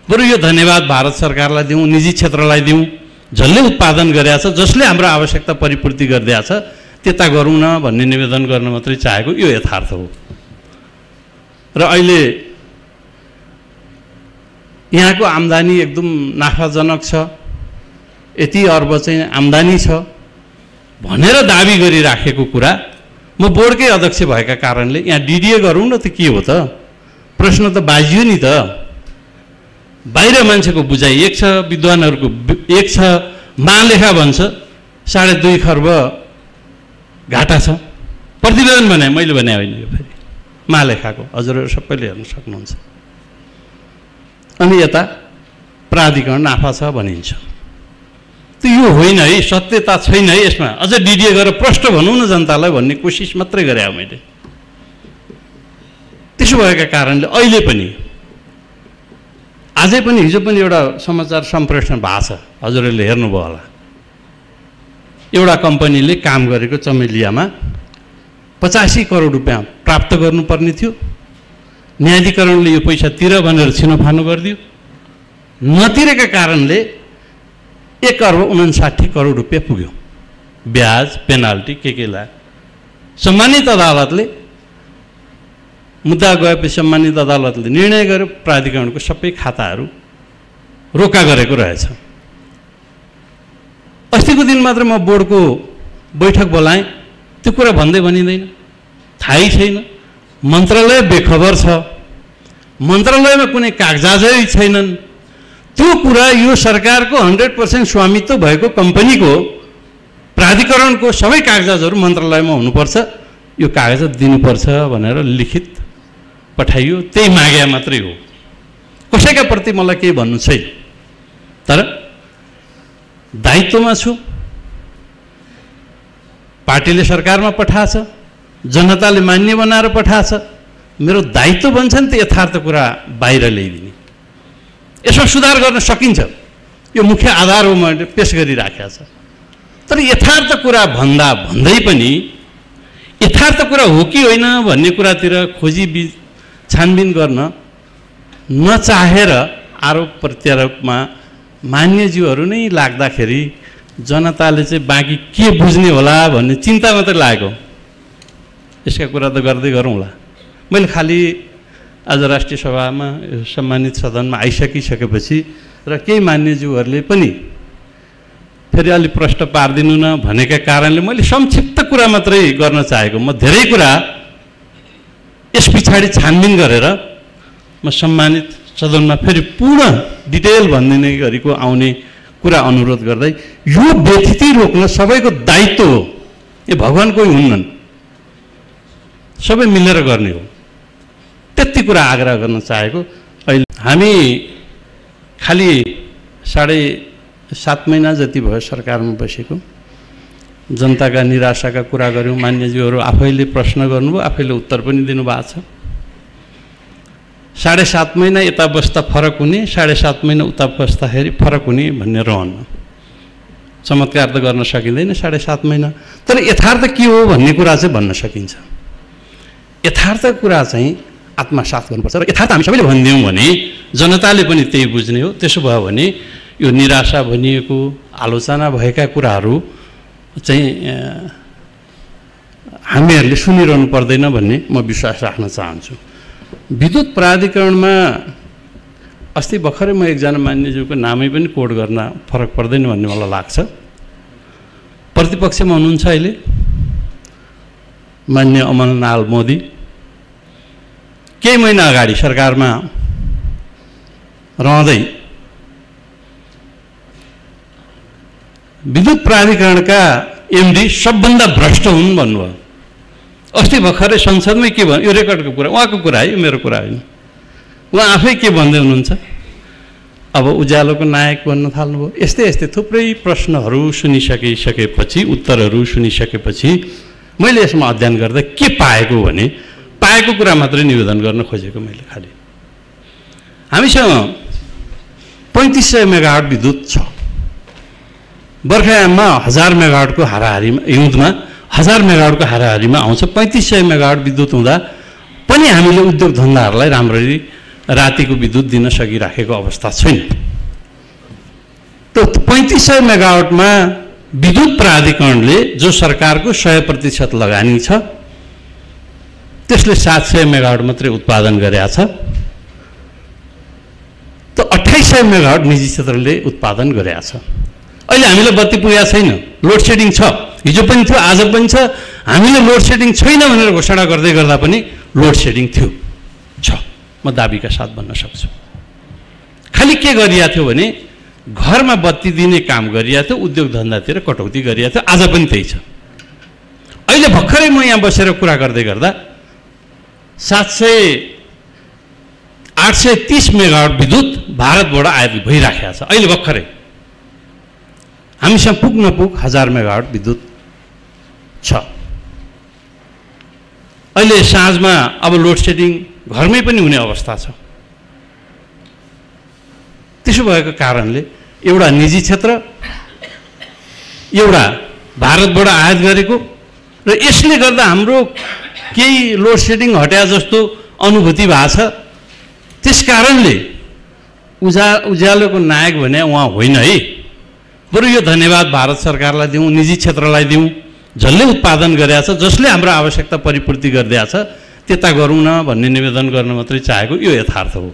बरु यो धन्यवाद भारत सरकारलाई दिउँ, निजी क्षेत्रलाई दिउँ, जसले उत्पादन गरेछ, जसले हाम्रो आवश्यकता परिपूर्ति गरिदिएछ, त्यता गरौँ न भन्ने निवेदन गर्न मात्रै चाहेको यो यथार्थ हो। र अहिले यहाँको आम्दानी एकदम नाफाजनक छ, यति अर्ब चाहिँ आम्दानी छ भनेर दाबी गरिराखेको कुरा म बोर्डकै अध्यक्ष भएका कारणले यहाँ डिडिए गरौँ न त के हो त? प्रश्न त बाजियो नि त। बाहिर मान्छेको बुझाइ एक छ, विद्वानहरूको एक छ, महालेखा भन्छ 2.5 खर्ब घाटा छ। प्रतिवेदन भने मैले भने होइन, यो फेरि महालेखाको, हजुरहरू सबैले हेर्न सक्नुहुन्छ। अनि यता प्राधिकरण नाफा छ भनिन्छ। त्यो यो होइन है, सत्यता छैन है यसमा। अझ डिडिए गरेर प्रश्न भनौँ न जनतालाई भन्ने कोसिस मात्रै गरे मैले। त्यसो भएका कारणले अहिले पनि, आजै पनि, हिजो पनि एउटा समाचार सम्प्रेषण भएको छ, हजुरहरूले हेर्नुभयो होला। एउटा कम्पनीले काम गरेको चमेलियामा 85 करोड रुपियाँ प्राप्त गर्नुपर्ने थियो। न्यायाधिकरणले यो पैसा तिर भनेर छिनोफानो गरिदियो। नतिरेका कारणले 1.59 करोड रुपियाँ पुग्यो। ब्याज, पेनाल्टी के लाग्यो। सम्मानित अदालतले, मुद्दा गएपछि सम्मानित अदालतले निर्णय गर्यो प्राधिकरणको सबै खाताहरू रोका गरेको रहेछ। अस्तिको दिन मात्र म बोर्डको बैठक बोलाएँ, त्यो कुरा भन्दै भनिँदैन, थाहै छैन। मन्त्रालय बेखबर छ, मन्त्रालयमा कुनै कागजातै छैनन्। त्यो कुरा यो सरकारको 100% स्वामित्व भएको कम्पनीको प्राधिकरणको सबै कागजातहरू मन्त्रालयमा हुनुपर्छ, यो कागजात दिनुपर्छ भनेर लिखित पठाइयो। त्यही मागे मात्रै हो, कसैका प्रति मलाई केही भन्नु छैन। तर दायित्वमा छु, पार्टीले सरकारमा पठाएछ, जनताले मान्य बनाएर पठाएछ। मेरो दायित्व बन्छ नि त यथार्थ कुरा बाहिर ल्याइदिने। यसमा सुधार गर्न सकिन्छ, यो मुख्य आधार हो, मैले पेश गरिराखेको छ। तर यथार्थ कुरा भन्दै पनि यथार्थ कुरा हो कि होइन भन्ने कुरातिर खोजी छानबिन गर्न नचाहेर आरोप प्रत्यारोपमा मान्यज्यूहरू नै लाग्दाखेरि जनताले चाहिँ बाँकी के बुझ्ने होला भन्ने चिन्ता मात्रै लागेको। यसका कुरा त गर्दै गरौँला। मैले खालि आज राष्ट्रिय सभामा सम्मानित सदनमा आइसकिसकेपछि र केही मान्यज्यूहरूले पनि फेरि अलि प्रश्न पारिदिनु न भनेका कारणले मैले संक्षिप्त कुरा मात्रै गर्न चाहेको। म धेरै कुरा यस पछाडि छानबिन गरेर म सम्मानित सदनमा फेरि पूर्ण डिटेल भनिदिने गरीको आउने कुरा अनुरोध गर्दै, यो व्यथिति रोक्न सबैको दायित्व हो। यो भगवान कोही हुन्नन्, सबै मिलेर गर्ने हो। त्यति कुरा आग्रह गर्न चाहेको। अहिले हामी खालि 7.5 महिना जति भयो सरकारमा बसेको। जनताका निराशाका कुरा गऱ्यौँ, मान्यज्यूहरू आफैले प्रश्न गर्नुभयो, आफैले उत्तर पनि दिनुभएको छ। 7.5 महिना यता बस्दा फरक हुने, 7.5 महिना उता बस्दाखेरि फरक हुने भन्ने रहन्न। चमत्कार त गर्न सकिँदैन 7.5 महिना। तर यथार्थ के हो भन्ने कुरा चाहिँ भन्न सकिन्छ। यथार्थ कुरा चाहिँ आत्मसात गर्नुपर्छ र यथार्थ हामी सबैले भनिदियौँ भने जनताले पनि त्यही बुझ्ने हो। त्यसो भयो भने यो निराशा भनिएको, आलोचना भएका कुराहरू चाहिँ हामीहरूले सुनिरहनु पर्दैन भन्ने म विश्वास राख्न चाहन्छु। विद्युत प्राधिकरणमा अस्ति भर्खरै म एकजना मान्यज्यूको नामै पनि कोड गर्न फरक पर्दैन भन्ने मलाई लाग्छ। प्रतिपक्षमा हुनुहुन्छ अहिले मान्य अमरनाथ मोदी। केही महिना अगाडि सरकारमा रहँदै विद्युत प्राधिकरणका एमडी सबभन्दा भ्रष्ट हुन् भन्नुभयो। अस्ति भर्खरै संसदमै के भन्यो, यो रेकर्डको कुरा, उहाँको कुरा है, यो मेरो कुरा होइन। उहाँ आफै के भन्दै हुनुहुन्छ, अब उज्यालोको नायक बन्न थाल्नुभयो। यस्तै यस्तै थुप्रै प्रश्नहरू सुनिसकेपछि, उत्तरहरू सुनिसकेपछि मैले यसमा अध्ययन गर्दा के पाएको भने, पाएको कुरा मात्रै निवेदन गर्न खोजेको मैले। खालि हामीसँग 3500 मेगावाट विद्युत छ। बर्खायाममा 1000 मेगावाटको हाराहारीमा, हिउँदमा 1000 मेगावाटको हाराहारीमा आउँछ। 3500 मेगावाट विद्युत हुँदा पनि हामीले उद्योग धन्दाहरूलाई राम्ररी रातिको विद्युत दिन सकिराखेको अवस्था छैन। त 3500 मेगावाटमा विद्युत प्राधिकरणले जो सरकारको 100% लगानी छ त्यसले 700 मेगावाट मात्रै उत्पादन गरेको छ। त 2800 मेगावाट निजी क्षेत्रले उत्पादन गरेको छ। अहिले हामीलाई बत्ती पुगेको छैन, लोड सेडिङ छ, हिजो पनि थियो आज पनि छ। हामीले लोड सेडिङ छैन भनेर घोषणा गर्दै गर्दा पनि लोड सेडिङ थियो छ, म दाबीका साथ भन्न सक्छु। खालि के गरिएको थियो भने घरमा बत्ती दिने काम गरिएको थियो, उद्योग धन्दातिर कटौती गरिएको थियो, आज पनि त्यही छ। अहिले भर्खरै म यहाँ बसेर कुरा गर्दै गर्दा 830 मेगावाट विद्युत भारतबाट आयात भइराखेको छ। अहिले भर्खरै हामीसँग पुग नपुग 1000 मेगावाट विद्युत छ। अहिले साँझमा अब लोड सेडिङ घरमै पनि हुने अवस्था छ। त्यसो भएको कारणले एउटा निजी क्षेत्र, एउटा भारतबाट आयात गरेको, र यसले गर्दा हाम्रो केही लोड सेडिङ हट्या जस्तो अनुभूति भएको छ। त्यस कारणले उज्यालोको नायक भने उहाँ होइन है, बरु यो धन्यवाद भारत सरकारलाई दिउँ, निजी क्षेत्रलाई दिउँ, जसले उत्पादन गरेको छ, जसले हाम्रो आवश्यकता परिपूर्ति गरिदिएको छ, त्यता गरौँ न भन्ने निवेदन गर्न मात्रै चाहेको, यो यथार्थ हो।